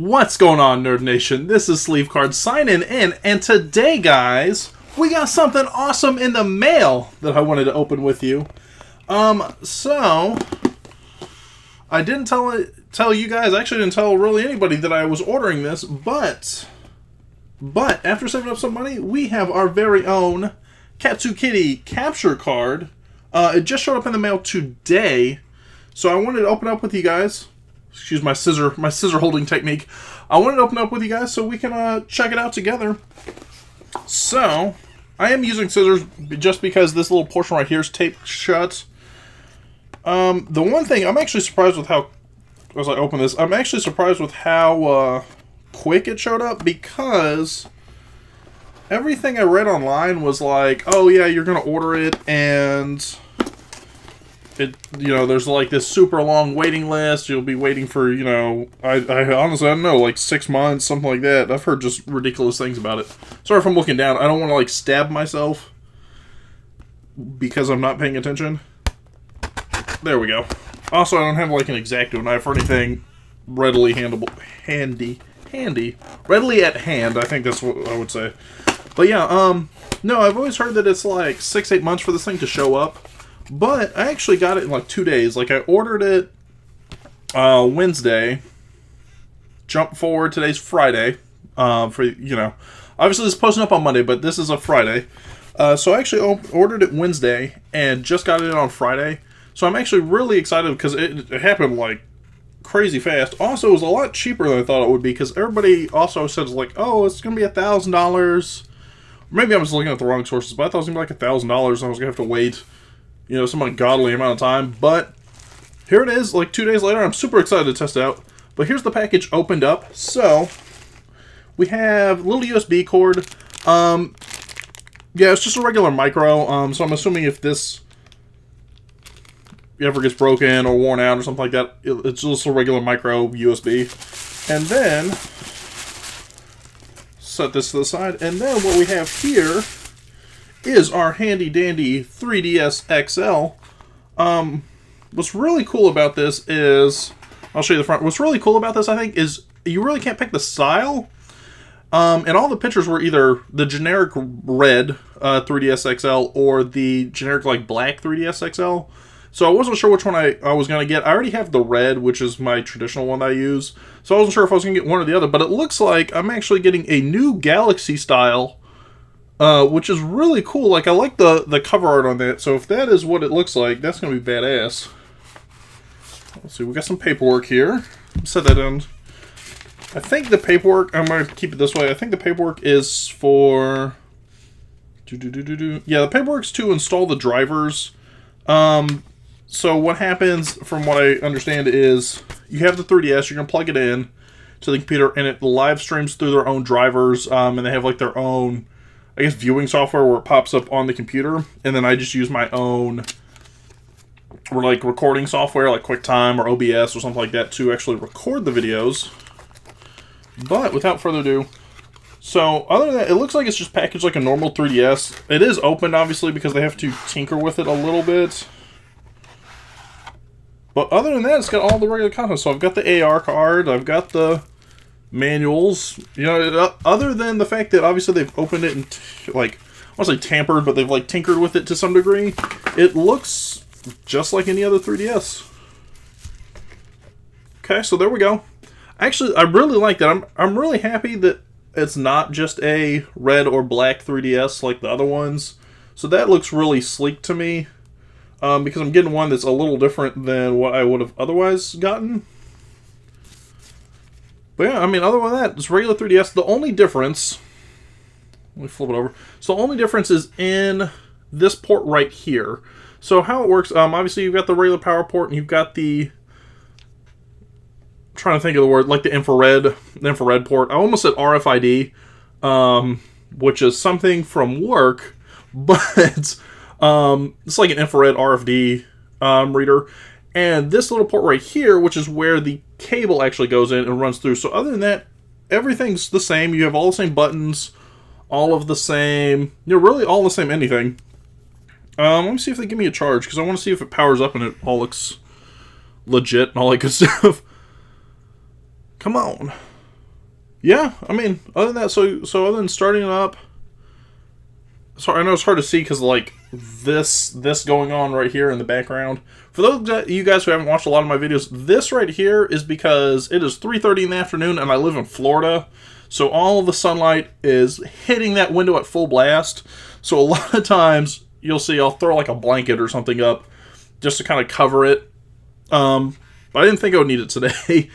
What's going on, Nerd Nation? This is Sleevecard signing in, and today, guys, we got something awesome in the mail that I wanted to open with you. So I didn't tell you guys, I actually didn't tell really anybody that I was ordering this, but after saving up some money, we have our very own Katsu Kitty capture card. It just showed up in the mail today, so I wanted to open up with you guys. Excuse my scissor holding technique. I wanted to open up with you guys so we can check it out together. So I am using scissors just because this little portion right here is taped shut. The one thing I'm actually surprised with how, as I open this, I'm actually surprised with how quick it showed up, because everything I read online was like, oh yeah, you're gonna order it and it, there's like this super long waiting list. You'll be waiting for, I honestly, I don't know, like 6 months, something like that. I've heard just ridiculous things about it. Sorry if I'm looking down. I don't want to like stab myself because I'm not paying attention. There we go. Also, I don't have like an X-Acto knife or anything readily handy. Readily at hand, I think that's what I would say. But yeah, no, I've always heard that it's like 6-8 months for this thing to show up. But I actually got it in like 2 days. Like, I ordered it Wednesday. Jump forward, today's Friday. Obviously this is posting up on Monday, but this is a Friday. So I actually ordered it Wednesday and just got it on Friday. So I'm actually really excited because it happened like crazy fast. Also, it was a lot cheaper than I thought it would be, because everybody also says like, oh, it's going to be $1,000. Maybe I was looking at the wrong sources, but I thought it was going to be like $1,000 and I was going to have to wait some ungodly amount of time. But here it is, like 2 days later. I'm super excited to test it out. But here's the package opened up. So we have a little USB cord. Yeah, it's just a regular micro. So I'm assuming if this ever gets broken or worn out or something like that, it's just a regular micro USB. And then set this to the side. And then what we have here is our handy dandy 3DS XL. What's really cool about this is, I'll show you the front. What's really cool about this, I think, is you really can't pick the style. And all the pictures were either the generic red 3DS XL or the generic like black 3DS XL. So I wasn't sure which one I was going to get. I already have the red, which is my traditional one that I use. So I wasn't sure if I was going to get one or the other. But it looks like I'm actually getting a new Galaxy style, which is really cool. Like, I like the cover art on that. So if that is what it looks like, that's going to be badass. Let's see, we got some paperwork here. Set that in. I think the paperwork, I'm going to keep it this way. I think the paperwork is for... Yeah, the paperwork's to install the drivers. So what happens, from what I understand, is you have the 3DS, you're going to plug it in to the computer, and it live streams through their own drivers, and they have like their own, I guess, viewing software where it pops up on the computer, and then I just use my own like recording software like QuickTime or OBS or something like that to actually record the videos. But without further ado, so other than that, it looks like it's just packaged like a normal 3DS. It is opened, obviously, because they have to tinker with it a little bit. But other than that, it's got all the regular content. So I've got the AR card, I've got the manuals. Other than the fact that obviously they've opened it and like, I want to say tampered, but they've like tinkered with it to some degree. It looks just like any other 3DS. Okay, so there we go. Actually, I really like that. I'm really happy that it's not just a red or black 3DS like the other ones. So that looks really sleek to me. Because I'm getting one that's a little different than what I would have otherwise gotten. But yeah, I mean, other than that, it's regular 3DS. The only difference... Let me flip it over. So the only difference is in this port right here. So how it works, obviously you've got the regular power port, and you've got the... I'm trying to think of the word, like the infrared port. I almost said RFID, which is something from work, but... it's like an infrared RFD reader. And this little port right here, which is where the cable actually goes in and runs through. So other than that, everything's the same. You have all the same buttons, all of the same, really all the same anything. Let me see if they give me a charge, because I want to see if it powers up and it all looks legit and all that good stuff. Come on. yeah, I mean, other than that, so other than starting it up, so I know it's hard to see because like this going on right here in the background. For those of you guys who haven't watched a lot of my videos, this right here is because it is 3:30 in the afternoon and I live in Florida, so all of the sunlight is hitting that window at full blast. So a lot of times you'll see I'll throw like a blanket or something up just to kind of cover it. But I didn't think I would need it today.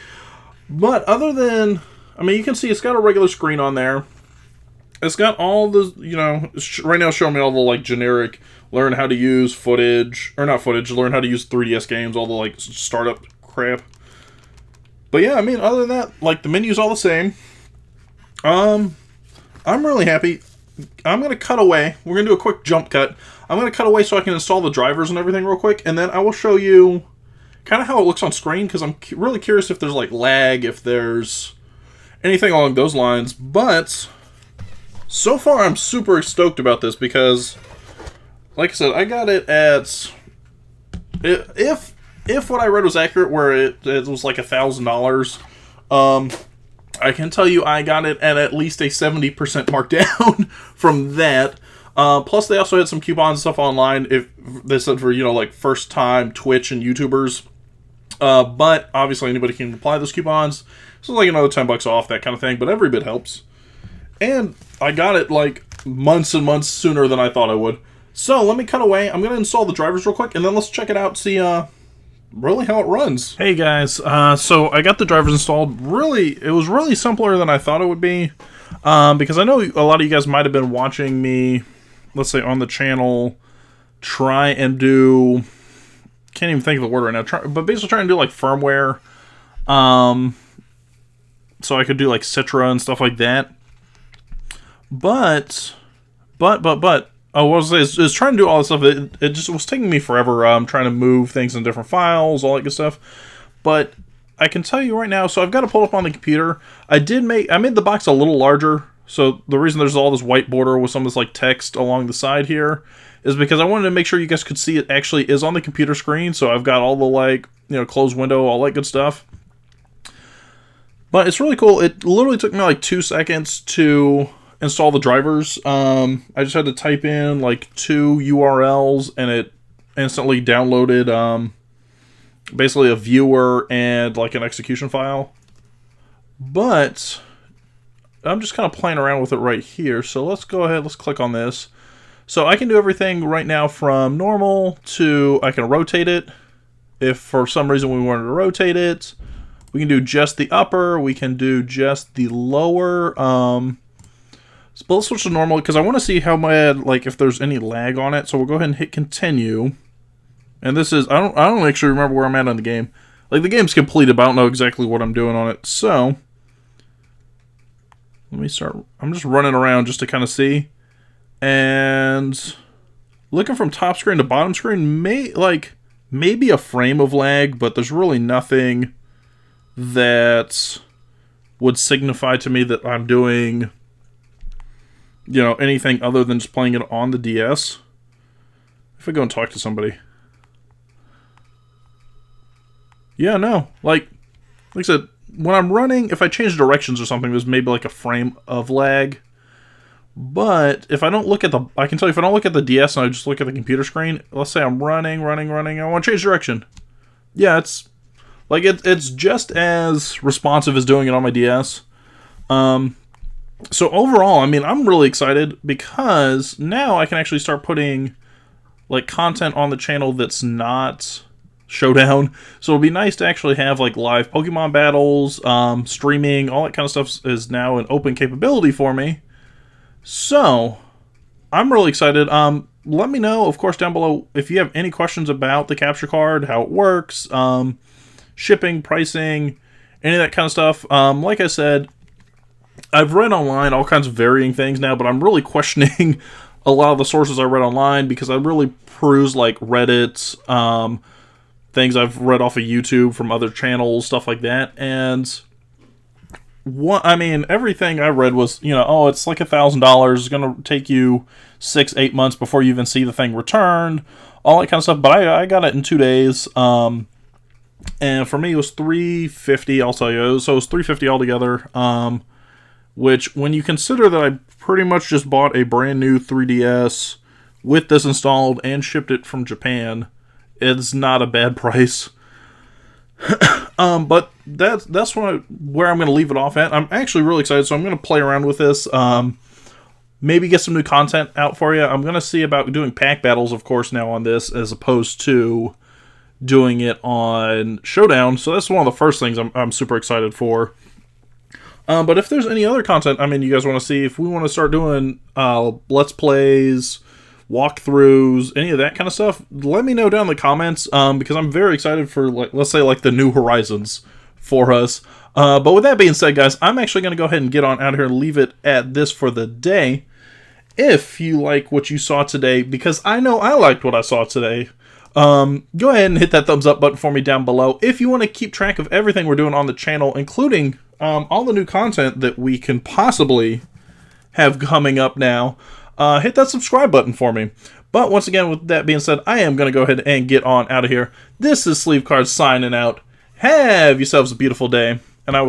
But other than, I mean, you can see it's got a regular screen on there. It's got all the, you know, right now showing me all the, like, generic learn how to use footage, or not footage, learn how to use 3DS games, all the, like, startup crap. But yeah, I mean, other than that, like, the menu's all the same. I'm really happy. I'm going to cut away. We're going to do a quick jump cut. I'm going to cut away so I can install the drivers and everything real quick, and then I will show you kind of how it looks on screen, because I'm really curious if there's, like, lag, if there's anything along those lines. But so far, I'm super stoked about this because, like I said, I got it at, if what I read was accurate, where it was like $1,000, I can tell you I got it at least a 70% markdown from that. Plus, they also had some coupons and stuff online. If they said for, you know, like first time Twitch and YouTubers, but obviously anybody can apply those coupons. So like another $10 off, that kind of thing. But every bit helps. And I got it like months and months sooner than I thought I would. So let me cut away. I'm going to install the drivers real quick, and then let's check it out, see really how it runs. Hey guys, so I got the drivers installed. It was really simpler than I thought it would be. Because I know a lot of you guys might have been watching me, let's say on the channel, try and do, can't even think of the word right now, but basically trying to do like firmware. So I could do like Citra and stuff like that. But, I was trying to do all this stuff. It just was taking me forever. Trying to move things in different files, all that good stuff. But I can tell you right now, so I've got it pulled up on the computer. I made the box a little larger. So the reason there's all this white border with some of this like text along the side here is because I wanted to make sure you guys could see it actually is on the computer screen. So I've got all the like, you know, closed window, all that good stuff. But it's really cool. It literally took me like 2 seconds to install the drivers. I just had to type in like 2 URLs and it instantly downloaded basically a viewer and like an execution file. But I'm just kind of playing around with it right here. So let's go ahead, let's click on this. So I can do everything right now from normal to I can rotate it. If for some reason we wanted to rotate it, we can do just the upper, we can do just the lower. But let's switch to normal because I want to see how like if there's any lag on it. So we'll go ahead and hit continue. And this is I don't actually remember where I'm at on the game. Like the game's completed, but I don't know exactly what I'm doing on it. So let me start. I'm just running around just to kind of see. And looking from top screen to bottom screen, maybe a frame of lag, but there's really nothing that would signify to me that I'm doing, you know, anything other than just playing it on the DS. If I go and talk to somebody. Yeah, no. Like I said, when I'm running, if I change directions or something, there's maybe like a frame of lag. But if I don't look at I can tell you if I don't look at the DS and I just look at the computer screen, let's say I'm running, I want to change direction. Yeah, it's like it's just as responsive as doing it on my DS. So overall, I mean, I'm really excited because now I can actually start putting like content on the channel that's not Showdown. So it'll be nice to actually have like live Pokemon battles, streaming, all that kind of stuff is now an open capability for me. So I'm really excited. Let me know, of course, down below if you have any questions about the capture card, how it works, shipping, pricing, any of that kind of stuff. Like I said, I've read online all kinds of varying things now, but I'm really questioning a lot of the sources I read online because I really peruse like Reddit, things I've read off of YouTube from other channels, stuff like that. And I mean, everything I read was, you know, oh, it's like $1,000. It's going to take you 6-8 months before you even see the thing returned, all that kind of stuff. But I got it in 2 days. And for me, it was $350, I'll tell you. So it was $350 altogether. which when you consider that I pretty much just bought a brand new 3DS with this installed and shipped it from Japan, it's not a bad price. But that's where I'm going to leave it off at. I'm actually really excited, so I'm going to play around with this. Maybe get some new content out for you. I'm going to see about doing pack battles, of course, now on this, as opposed to doing it on Showdown. So that's one of the first things I'm super excited for. But if there's any other content, you guys want to see, if we want to start doing Let's Plays, walkthroughs, any of that kind of stuff, let me know down in the comments, because I'm very excited for, let's say, the New Horizons for us. But with that being said, guys, I'm actually going to go ahead and get on out of here and leave it at this for the day. If you like what you saw today, because I know I liked what I saw today, go ahead and hit that thumbs up button for me down below. If you want to keep track of everything we're doing on the channel, including all the new content that we can possibly have coming up now, hit that subscribe button for me. But once again, with that being said, I am going to go ahead and get on out of here. This is Sleevecard signing out. Have yourselves a beautiful day, and I will